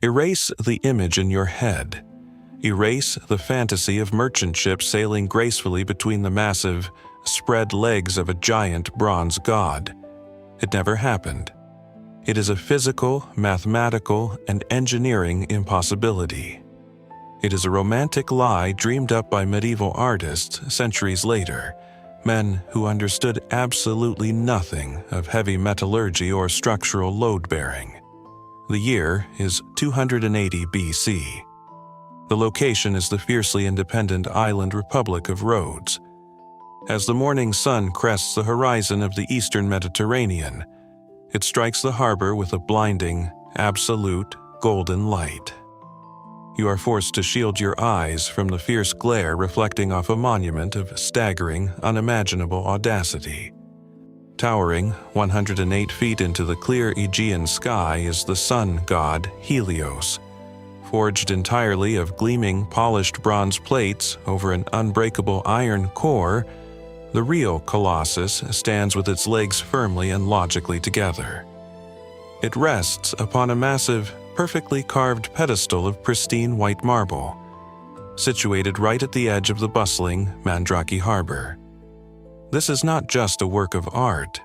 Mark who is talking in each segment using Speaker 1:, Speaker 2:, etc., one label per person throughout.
Speaker 1: Erase the image in your head. Erase the fantasy of merchant ships sailing gracefully between the massive, spread legs of a giant bronze god. It never happened. It is a physical, mathematical, and engineering impossibility. It is a romantic lie dreamed up by medieval artists centuries later, men who understood absolutely nothing of heavy metallurgy or structural load-bearing. The year is 280 BC. The location is the fiercely independent island republic of Rhodes. As the morning sun crests the horizon of the eastern Mediterranean, it strikes the harbor with a blinding, absolute, golden light. You are forced to shield your eyes from the fierce glare reflecting off a monument of staggering, unimaginable audacity. Towering 108 feet into the clear Aegean sky is the sun god Helios. Forged entirely of gleaming, polished bronze plates over an unbreakable iron core, the real Colossus stands with its legs firmly and logically together. It rests upon a massive, perfectly carved pedestal of pristine white marble, situated right at the edge of the bustling Mandrake harbor. This is not just a work of art.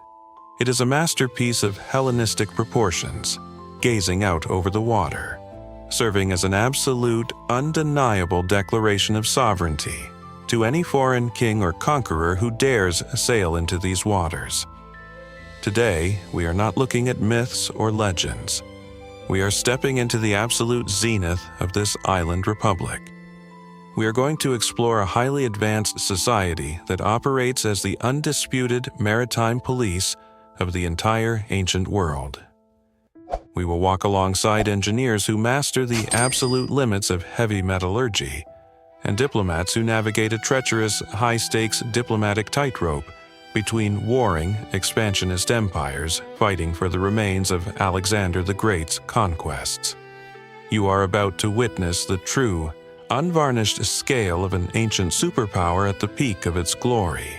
Speaker 1: It is a masterpiece of Hellenistic proportions, gazing out over the water, serving as an absolute, undeniable declaration of sovereignty to any foreign king or conqueror who dares sail into these waters. Today, we are not looking at myths or legends. We are stepping into the absolute zenith of this island republic. We are going to explore a highly advanced society that operates as the undisputed maritime police of the entire ancient world. We will walk alongside engineers who master the absolute limits of heavy metallurgy, and diplomats who navigate a treacherous, high-stakes diplomatic tightrope between warring, expansionist empires fighting for the remains of Alexander the Great's conquests. You are about to witness the true, unvarnished scale of an ancient superpower at the peak of its glory.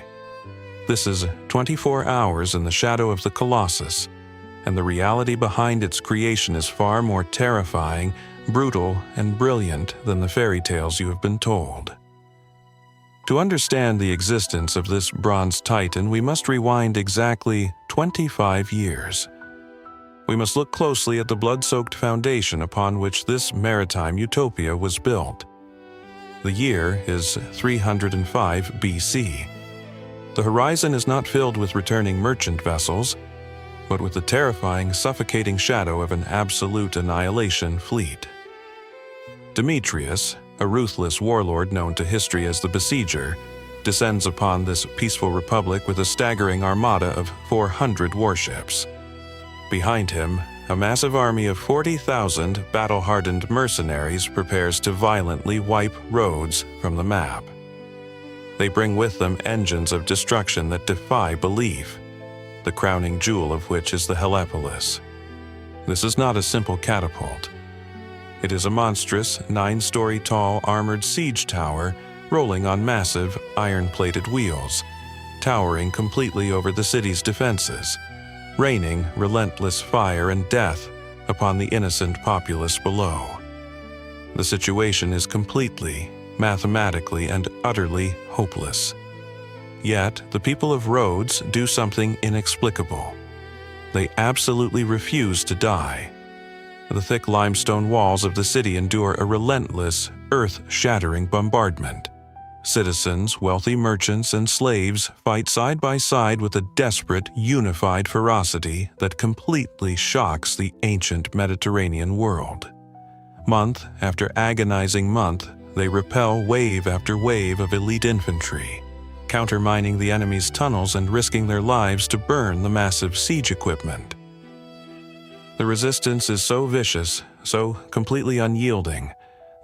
Speaker 1: This is 24 hours in the shadow of the Colossus, and the reality behind its creation is far more terrifying, brutal, and brilliant than the fairy tales you have been told. To understand the existence of this bronze titan, we must rewind exactly 25 years. We must look closely at the blood-soaked foundation upon which this maritime utopia was built. The year is 305 BC. The horizon is not filled with returning merchant vessels, but with the terrifying, suffocating shadow of an absolute annihilation fleet. Demetrius, a ruthless warlord known to history as the Besieger, descends upon this peaceful republic with a staggering armada of 400 warships. Behind him, a massive army of 40,000 battle-hardened mercenaries prepares to violently wipe Rhodes from the map. They bring with them engines of destruction that defy belief, the crowning jewel of which is the Hellepolis. This is not a simple catapult. It is a monstrous, 9-story tall armored siege tower rolling on massive, iron-plated wheels, towering completely over the city's defenses, raining relentless fire and death upon the innocent populace below. The situation is completely, mathematically, and utterly hopeless. Yet, the people of Rhodes do something inexplicable. They absolutely refuse to die. The thick limestone walls of the city endure a relentless, earth-shattering bombardment. Citizens, wealthy merchants, and slaves fight side by side with a desperate, unified ferocity that completely shocks the ancient Mediterranean world. Month after agonizing month, they repel wave after wave of elite infantry, countermining the enemy's tunnels and risking their lives to burn the massive siege equipment. The resistance is so vicious, so completely unyielding,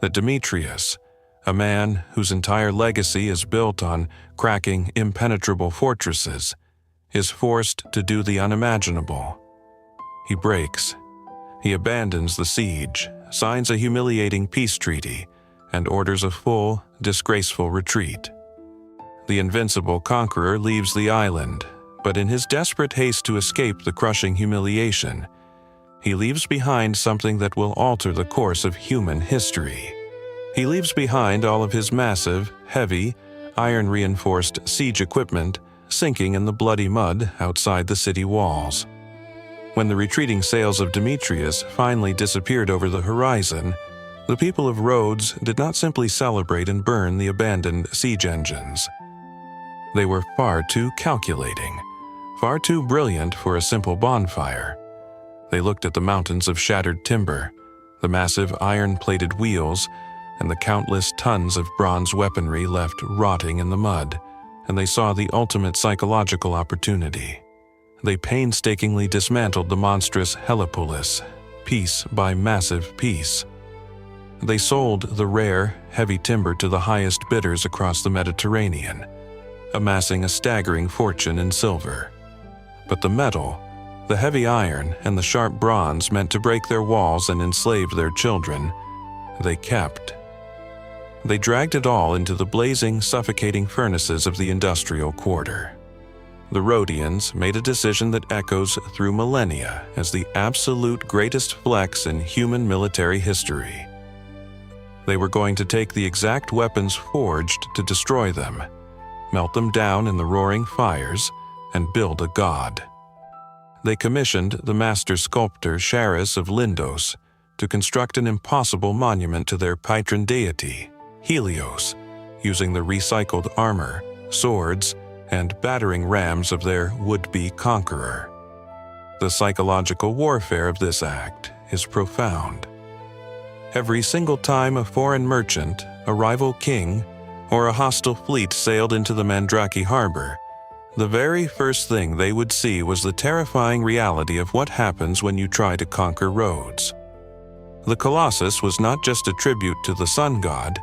Speaker 1: that Demetrius, a man whose entire legacy is built on cracking impenetrable fortresses, is forced to do the unimaginable. He breaks. He abandons the siege, signs a humiliating peace treaty, and orders a full, disgraceful retreat. The invincible conqueror leaves the island, but in his desperate haste to escape the crushing humiliation, He leaves behind something that will alter the course of human history. He leaves behind all of his massive, heavy, iron-reinforced siege equipment sinking in the bloody mud outside the city walls. When the retreating sails of Demetrius finally disappeared over the horizon, the people of Rhodes did not simply celebrate and burn the abandoned siege engines. They were far too calculating, far too brilliant for a simple bonfire. They looked at the mountains of shattered timber, the massive iron-plated wheels, and the countless tons of bronze weaponry left rotting in the mud, and they saw the ultimate psychological opportunity. They painstakingly dismantled the monstrous Hellepolis, piece by massive piece. They sold the rare, heavy timber to the highest bidders across the Mediterranean, amassing a staggering fortune in silver. But the metal, the heavy iron, and the sharp bronze meant to break their walls and enslave their children, they kept. They dragged it all into the blazing, suffocating furnaces of the industrial quarter. The Rhodians made a decision that echoes through millennia as the absolute greatest flex in human military history. They were going to take the exact weapons forged to destroy them, melt them down in the roaring fires, and build a god. They commissioned the master sculptor Chares of Lindos to construct an impossible monument to their patron deity, Helios, using the recycled armor, swords, and battering rams of their would-be conqueror. The psychological warfare of this act is profound. Every single time a foreign merchant, a rival king, or a hostile fleet sailed into the Mandrake harbor, the very first thing they would see was the terrifying reality of what happens when you try to conquer Rhodes. The Colossus was not just a tribute to the sun god,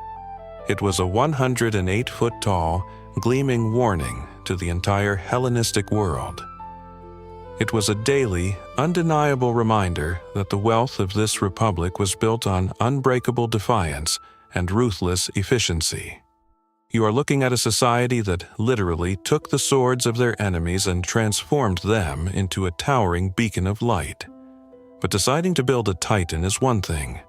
Speaker 1: it was a 108-foot-tall, gleaming warning to the entire Hellenistic world. It was a daily, undeniable reminder that the wealth of this republic was built on unbreakable defiance and ruthless efficiency. You are looking at a society that literally took the swords of their enemies and transformed them into a towering beacon of light. But deciding to build a titan is one thing.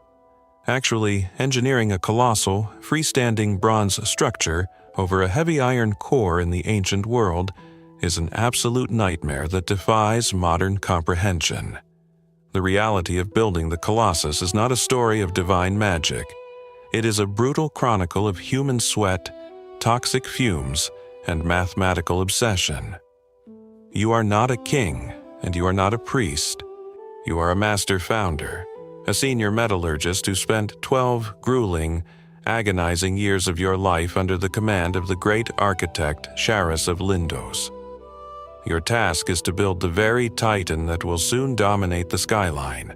Speaker 1: Actually, engineering a colossal, freestanding bronze structure over a heavy iron core in the ancient world is an absolute nightmare that defies modern comprehension. The reality of building the Colossus is not a story of divine magic. It is a brutal chronicle of human sweat, toxic fumes, and mathematical obsession. You are not a king, and you are not a priest. You are a master founder, a senior metallurgist who spent 12 grueling, agonizing years of your life under the command of the great architect Chares of Lindos. Your task is to build the very titan that will soon dominate the skyline.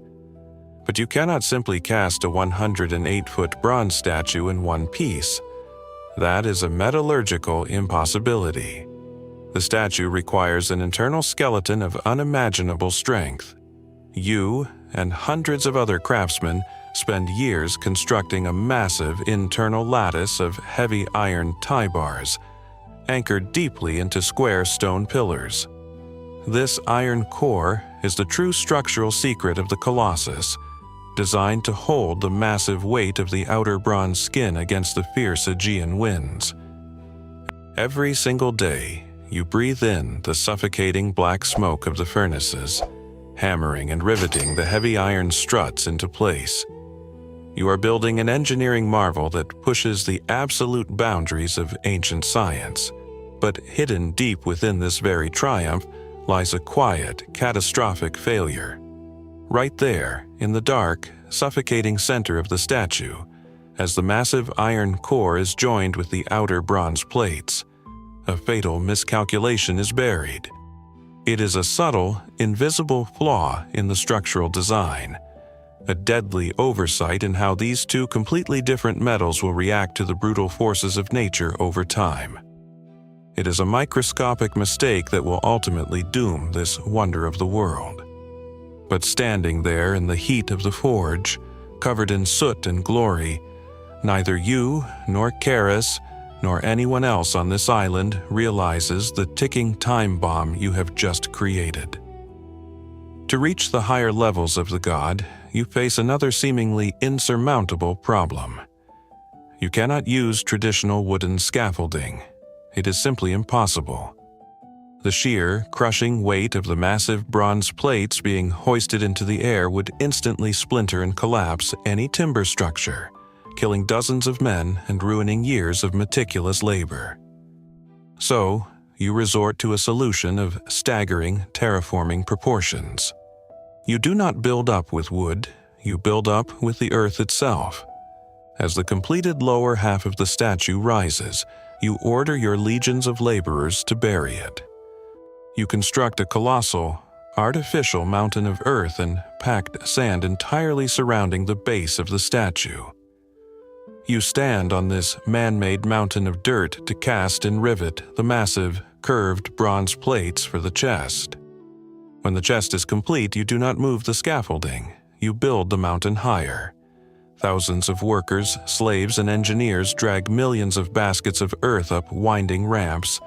Speaker 1: But you cannot simply cast a 108-foot bronze statue in one piece. That is a metallurgical impossibility. The statue requires an internal skeleton of unimaginable strength. You and hundreds of other craftsmen spend years constructing a massive internal lattice of heavy iron tie bars, anchored deeply into square stone pillars. This iron core is the true structural secret of the Colossus, designed to hold the massive weight of the outer bronze skin against the fierce Aegean winds. Every single day, you breathe in the suffocating black smoke of the furnaces, hammering and riveting the heavy iron struts into place. You are building an engineering marvel that pushes the absolute boundaries of ancient science. But hidden deep within this very triumph lies a quiet, catastrophic failure. Right there, in the dark, suffocating center of the statue, as the massive iron core is joined with the outer bronze plates, a fatal miscalculation is buried. It is a subtle, invisible flaw in the structural design, a deadly oversight in how these two completely different metals will react to the brutal forces of nature over time. It is a microscopic mistake that will ultimately doom this wonder of the world. But standing there in the heat of the forge, covered in soot and glory, neither you nor Chares nor anyone else on this island realizes the ticking time bomb you have just created. To reach the higher levels of the god, you face another seemingly insurmountable problem. You cannot use traditional wooden scaffolding. It is simply impossible. The sheer, crushing weight of the massive bronze plates being hoisted into the air would instantly splinter and collapse any timber structure, killing dozens of men and ruining years of meticulous labor. So, you resort to a solution of staggering, terraforming proportions. You do not build up with wood, you build up with the earth itself. As the completed lower half of the statue rises, you order your legions of laborers to bury it. You construct a colossal, artificial mountain of earth and packed sand entirely surrounding the base of the statue. You stand on this man-made mountain of dirt to cast and rivet the massive, curved bronze plates for the chest. When the chest is complete, you do not move the scaffolding. You build the mountain higher. Thousands of workers, slaves, and engineers drag millions of baskets of earth up winding ramps,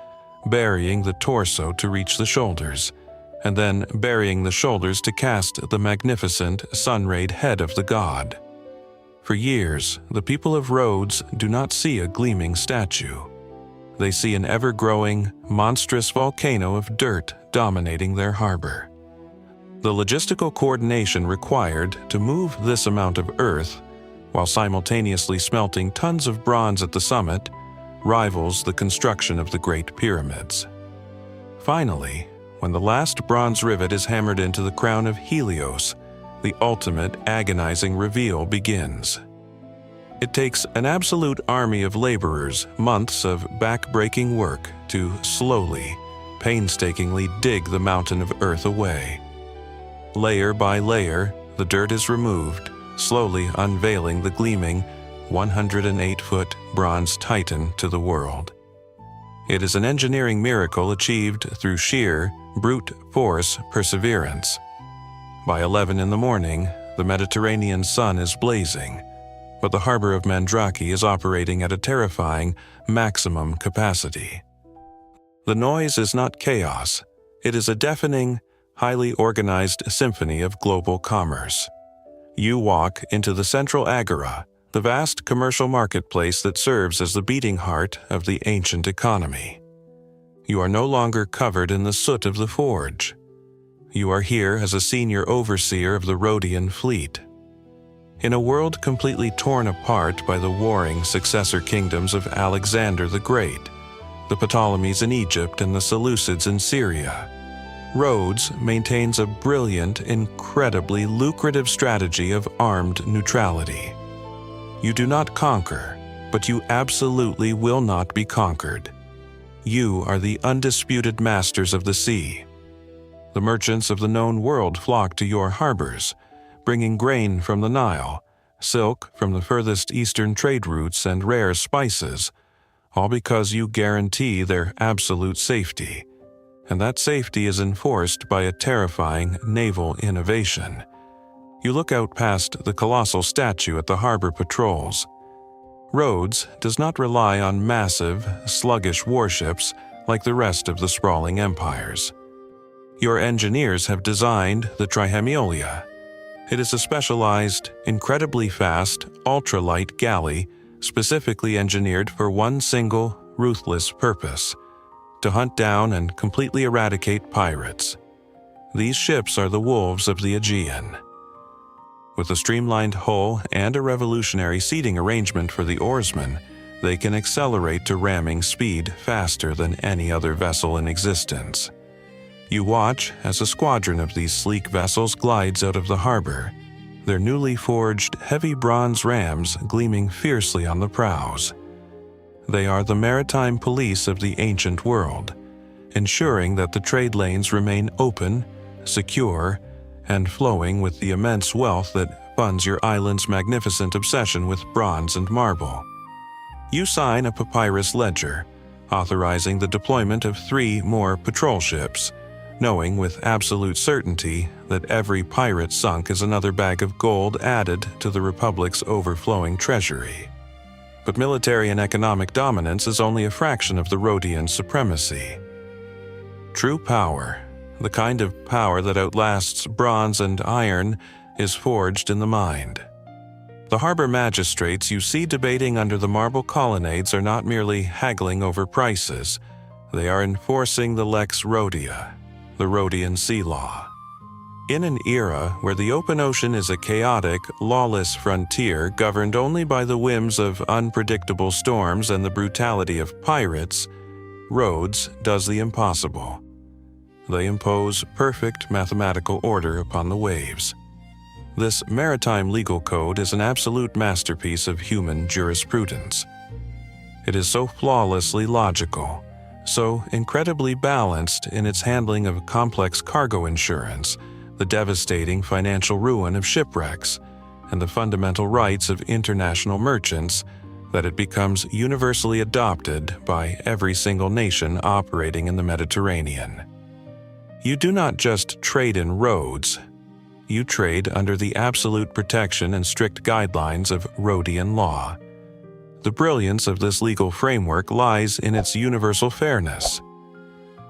Speaker 1: burying the torso to reach the shoulders, and then burying the shoulders to cast the magnificent, sun-rayed head of the god. For years, the people of Rhodes do not see a gleaming statue. They see an ever-growing, monstrous volcano of dirt dominating their harbor. The logistical coordination required to move this amount of earth, while simultaneously smelting tons of bronze at the summit, rivals the construction of the Great Pyramids. Finally, when the last bronze rivet is hammered into the crown of Helios, the ultimate agonizing reveal begins. It takes an absolute army of laborers, months of back-breaking work to slowly, painstakingly dig the mountain of earth away. Layer by layer, the dirt is removed, slowly unveiling the gleaming 108-foot bronze titan to the world. It is an engineering miracle achieved through sheer, brute force perseverance. By 11 in the morning, the Mediterranean sun is blazing, but the harbor of Mandrake is operating at a terrifying maximum capacity. The noise is not chaos. It is a deafening, highly organized symphony of global commerce. You walk into the central agora, the vast commercial marketplace that serves as the beating heart of the ancient economy. You are no longer covered in the soot of the forge. You are here as a senior overseer of the Rhodian fleet. In a world completely torn apart by the warring successor kingdoms of Alexander the Great, the Ptolemies in Egypt and the Seleucids in Syria, Rhodes maintains a brilliant, incredibly lucrative strategy of armed neutrality. You do not conquer, but you absolutely will not be conquered. You are the undisputed masters of the sea. The merchants of the known world flock to your harbors, bringing grain from the Nile, silk from the furthest eastern trade routes, and rare spices, all because you guarantee their absolute safety. And that safety is enforced by a terrifying naval innovation. You look out past the colossal statue at the harbor patrols. Rhodes does not rely on massive, sluggish warships like the rest of the sprawling empires. Your engineers have designed the Trihemiolia. It is a specialized, incredibly fast, ultralight galley specifically engineered for one single, ruthless purpose: to hunt down and completely eradicate pirates. These ships are the wolves of the Aegean. With a streamlined hull and a revolutionary seating arrangement for the oarsmen, they can accelerate to ramming speed faster than any other vessel in existence. You watch as a squadron of these sleek vessels glides out of the harbor, their newly forged heavy bronze rams gleaming fiercely on the prows. They are the maritime police of the ancient world, ensuring that the trade lanes remain open, secure, and flowing with the immense wealth that funds your island's magnificent obsession with bronze and marble. You sign a papyrus ledger, authorizing the deployment of 3 more patrol ships, knowing with absolute certainty that every pirate sunk is another bag of gold added to the Republic's overflowing treasury. But military and economic dominance is only a fraction of the Rhodian supremacy. True power, the kind of power that outlasts bronze and iron, is forged in the mind. The harbor magistrates you see debating under the marble colonnades are not merely haggling over prices, they are enforcing the Lex Rhodia, the Rhodian sea law. In an era where the open ocean is a chaotic, lawless frontier governed only by the whims of unpredictable storms and the brutality of pirates, Rhodes does the impossible. They impose perfect mathematical order upon the waves. This maritime legal code is an absolute masterpiece of human jurisprudence. It is so flawlessly logical, so incredibly balanced in its handling of complex cargo insurance, the devastating financial ruin of shipwrecks, and the fundamental rights of international merchants, that it becomes universally adopted by every single nation operating in the Mediterranean. You do not just trade in Rhodes, you trade under the absolute protection and strict guidelines of Rhodian law. The brilliance of this legal framework lies in its universal fairness.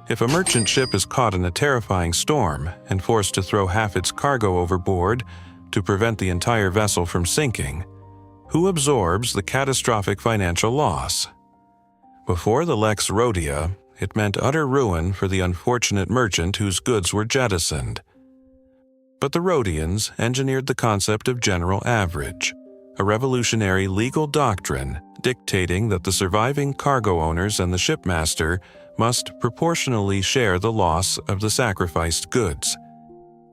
Speaker 1: If a merchant ship is caught in a terrifying storm and forced to throw half its cargo overboard to prevent the entire vessel from sinking, who absorbs the catastrophic financial loss? Before the Lex Rhodia, it meant utter ruin for the unfortunate merchant whose goods were jettisoned. But the Rhodians engineered the concept of general average, a revolutionary legal doctrine dictating that the surviving cargo owners and the shipmaster must proportionally share the loss of the sacrificed goods.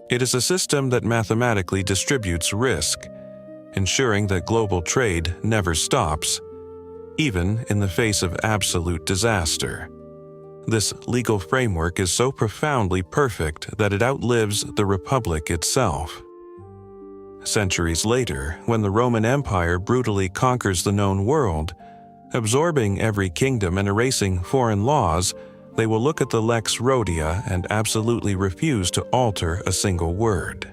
Speaker 1: It is a system that mathematically distributes risk, ensuring that global trade never stops, even in the face of absolute disaster. This legal framework is so profoundly perfect that it outlives the Republic itself. Centuries later, when the Roman Empire brutally conquers the known world, absorbing every kingdom and erasing foreign laws, they will look at the Lex Rhodia and absolutely refuse to alter a single word.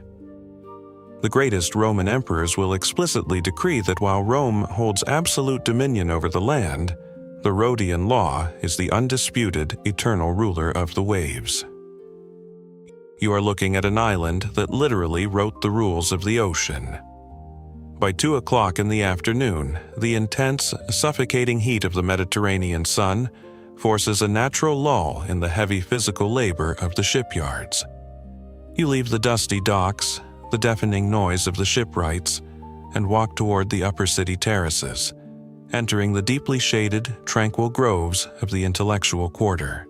Speaker 1: The greatest Roman emperors will explicitly decree that while Rome holds absolute dominion over the land, the Rhodian law is the undisputed, eternal ruler of the waves. You are looking at an island that literally wrote the rules of the ocean. By 2 o'clock in the afternoon, the intense, suffocating heat of the Mediterranean sun forces a natural lull in the heavy physical labor of the shipyards. You leave the dusty docks, the deafening noise of the shipwrights, and walk toward the upper city terraces, entering the deeply shaded, tranquil groves of the intellectual quarter.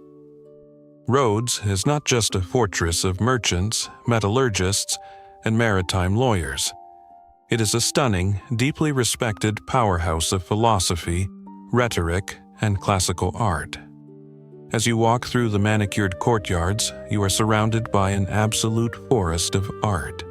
Speaker 1: Rhodes is not just a fortress of merchants, metallurgists, and maritime lawyers. It is a stunning, deeply respected powerhouse of philosophy, rhetoric, and classical art. As you walk through the manicured courtyards, you are surrounded by an absolute forest of art.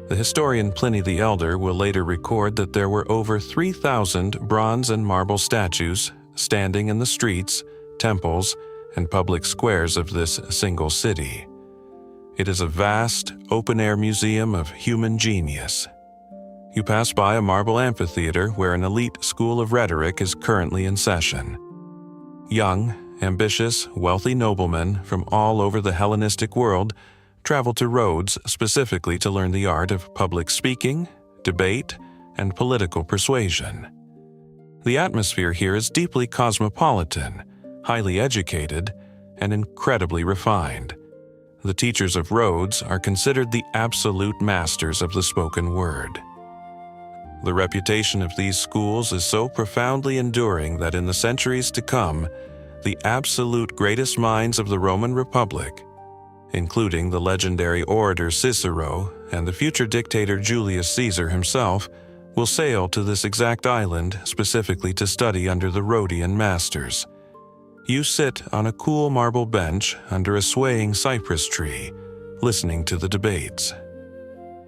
Speaker 1: The historian Pliny the Elder will later record that there were over 3,000 bronze and marble statues standing in the streets, temples, and public squares of this single city. It is a vast, open-air museum of human genius. You pass by a marble amphitheater where an elite school of rhetoric is currently in session. Young, ambitious, wealthy noblemen from all over the Hellenistic world travel to Rhodes specifically to learn the art of public speaking, debate, and political persuasion. The atmosphere here is deeply cosmopolitan, highly educated, and incredibly refined. The teachers of Rhodes are considered the absolute masters of the spoken word. The reputation of these schools is so profoundly enduring that in the centuries to come, the absolute greatest minds of the Roman Republic, including the legendary orator Cicero and the future dictator Julius Caesar himself, will sail to this exact island specifically to study under the Rhodian masters. You sit on a cool marble bench under a swaying cypress tree, listening to the debates.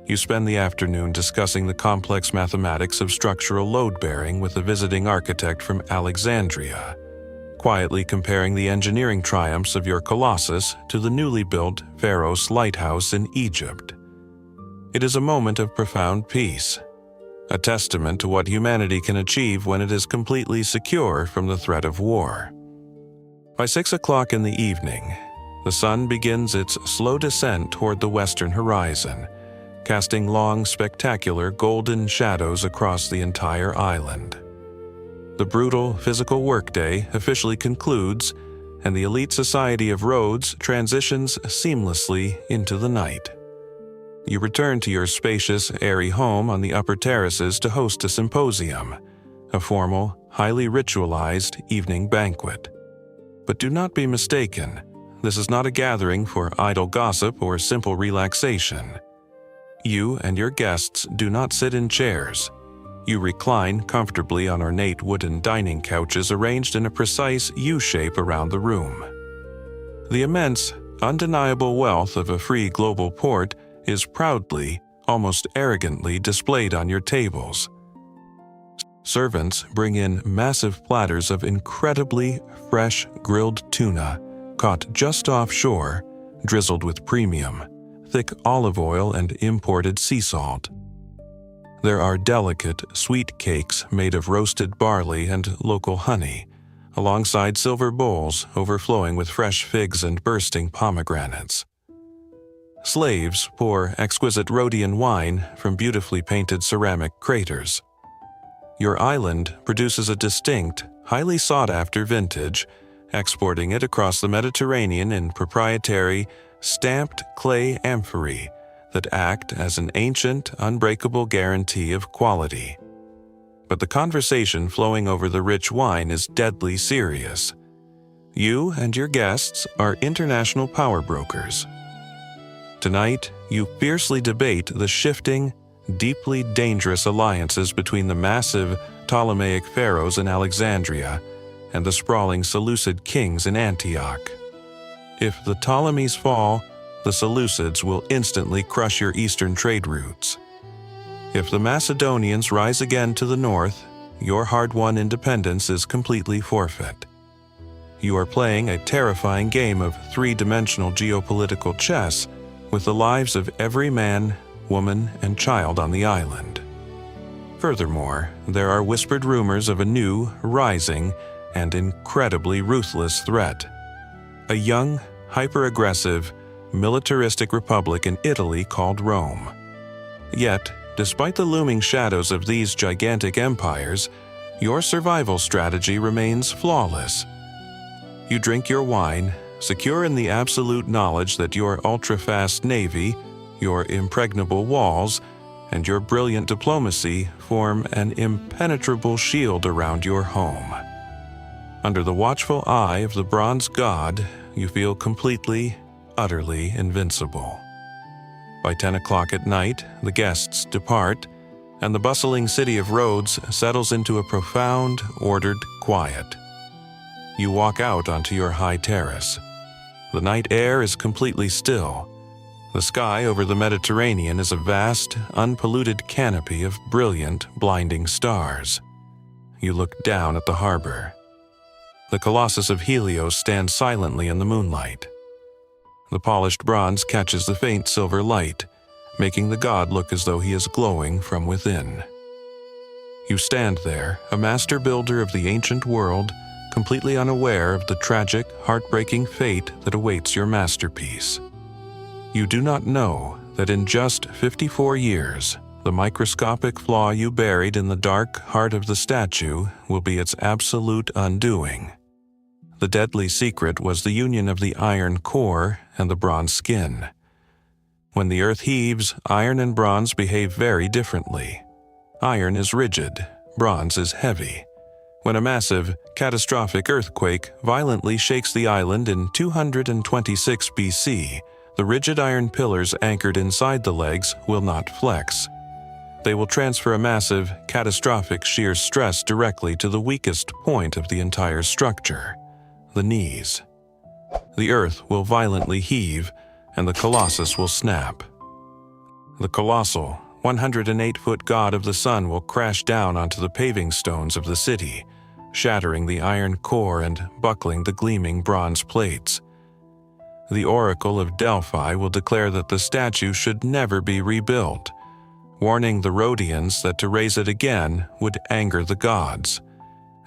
Speaker 1: You spend the afternoon discussing the complex mathematics of structural load-bearing with a visiting architect from Alexandria, quietly comparing the engineering triumphs of your Colossus to the newly built Pharos lighthouse in Egypt. It is a moment of profound peace, a testament to what humanity can achieve when it is completely secure from the threat of war. By 6 o'clock in the evening, The sun begins its slow descent toward the western horizon, casting long, spectacular golden shadows across the entire island. The brutal physical workday officially concludes, and the elite society of Rhodes transitions seamlessly into the night. You return to your spacious, airy home on the upper terraces to host a symposium, a formal, highly ritualized evening banquet. But do not be mistaken, this is not a gathering for idle gossip or simple relaxation. You and your guests do not sit in chairs. You recline comfortably on ornate wooden dining couches arranged in a precise U-shape around the room. The immense, undeniable wealth of a free global port is proudly, almost arrogantly displayed on your tables. Servants bring in massive platters of incredibly fresh grilled tuna, caught just offshore, drizzled with premium, thick olive oil and imported sea salt. There are delicate, sweet cakes made of roasted barley and local honey, alongside silver bowls overflowing with fresh figs and bursting pomegranates. Slaves pour exquisite Rhodian wine from beautifully painted ceramic craters. Your island produces a distinct, highly sought-after vintage, exporting it across the Mediterranean in proprietary, stamped clay amphorae that act as an ancient, unbreakable guarantee of quality. But the conversation flowing over the rich wine is deadly serious. You and your guests are international power brokers. Tonight, you fiercely debate the shifting, deeply dangerous alliances between the massive Ptolemaic pharaohs in Alexandria and the sprawling Seleucid kings in Antioch. If the Ptolemies fall, the Seleucids will instantly crush your eastern trade routes. If the Macedonians rise again to the north, your hard-won independence is completely forfeit. You are playing a terrifying game of three-dimensional geopolitical chess with the lives of every man, woman, and child on the island. Furthermore, there are whispered rumors of a new, rising, and incredibly ruthless threat. A young, hyper-aggressive, militaristic republic in Italy called Rome. Yet, despite the looming shadows of these gigantic empires, your survival strategy remains flawless. You drink your wine, secure in the absolute knowledge that your ultra-fast navy, your impregnable walls, and your brilliant diplomacy form an impenetrable shield around your home. Under the watchful eye of the bronze god, you feel completely, utterly invincible. By 10 o'clock at night, the guests depart, and the bustling city of Rhodes settles into a profound, ordered quiet. You walk out onto your high terrace. The night air is completely still. The sky over the Mediterranean is a vast, unpolluted canopy of brilliant, blinding stars. You look down at the harbor. The Colossus of Helios stands silently in the moonlight. The polished bronze catches the faint silver light, making the god look as though he is glowing from within. You stand there, a master builder of the ancient world, completely unaware of the tragic, heartbreaking fate that awaits your masterpiece. You do not know that in just 54 years, the microscopic flaw you buried in the dark heart of the statue will be its absolute undoing. The deadly secret was the union of the iron core and the bronze skin. When the earth heaves, iron and bronze behave very differently. Iron is rigid, bronze is heavy. When a massive, catastrophic earthquake violently shakes the island in 226 BC, the rigid iron pillars anchored inside the legs will not flex. They will transfer a massive, catastrophic shear stress directly to the weakest point of the entire structure, the knees. The earth will violently heave, and the Colossus will snap. The colossal, 108-foot god of the sun will crash down onto the paving stones of the city, shattering the iron core and buckling the gleaming bronze plates. The Oracle of Delphi will declare that the statue should never be rebuilt, warning the Rhodians that to raise it again would anger the gods.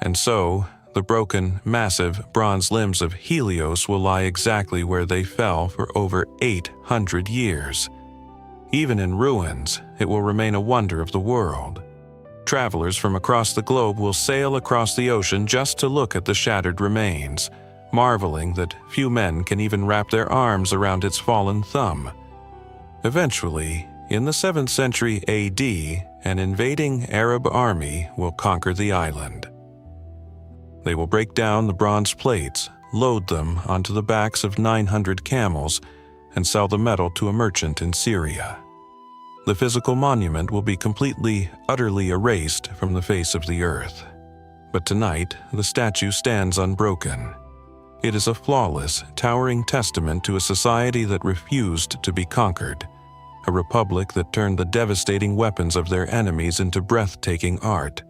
Speaker 1: And so, The broken, massive bronze limbs of Helios will lie exactly where they fell for over 800 years. Even in ruins, it will remain a wonder of the world. Travelers from across the globe will sail across the ocean just to look at the shattered remains, marveling that few men can even wrap their arms around its fallen thumb. Eventually, in the 7th century AD, an invading Arab army will conquer the island. They will break down the bronze plates, load them onto the backs of 900 camels, and sell the metal to a merchant in Syria. The physical monument will be completely, utterly erased from the face of the earth. But tonight, the statue stands unbroken. It is a flawless, towering testament to a society that refused to be conquered, a republic that turned the devastating weapons of their enemies into breathtaking art,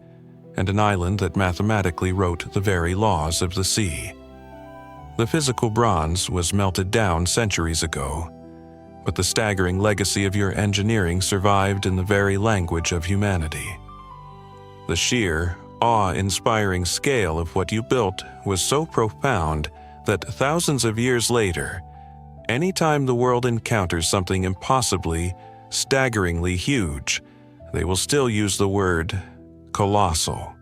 Speaker 1: and an island that mathematically wrote the very laws of the sea. The physical bronze was melted down centuries ago, but the staggering legacy of your engineering survived in the very language of humanity. The sheer, awe-inspiring scale of what you built was so profound that thousands of years later, anytime the world encounters something impossibly, staggeringly huge, they will still use the word colossal.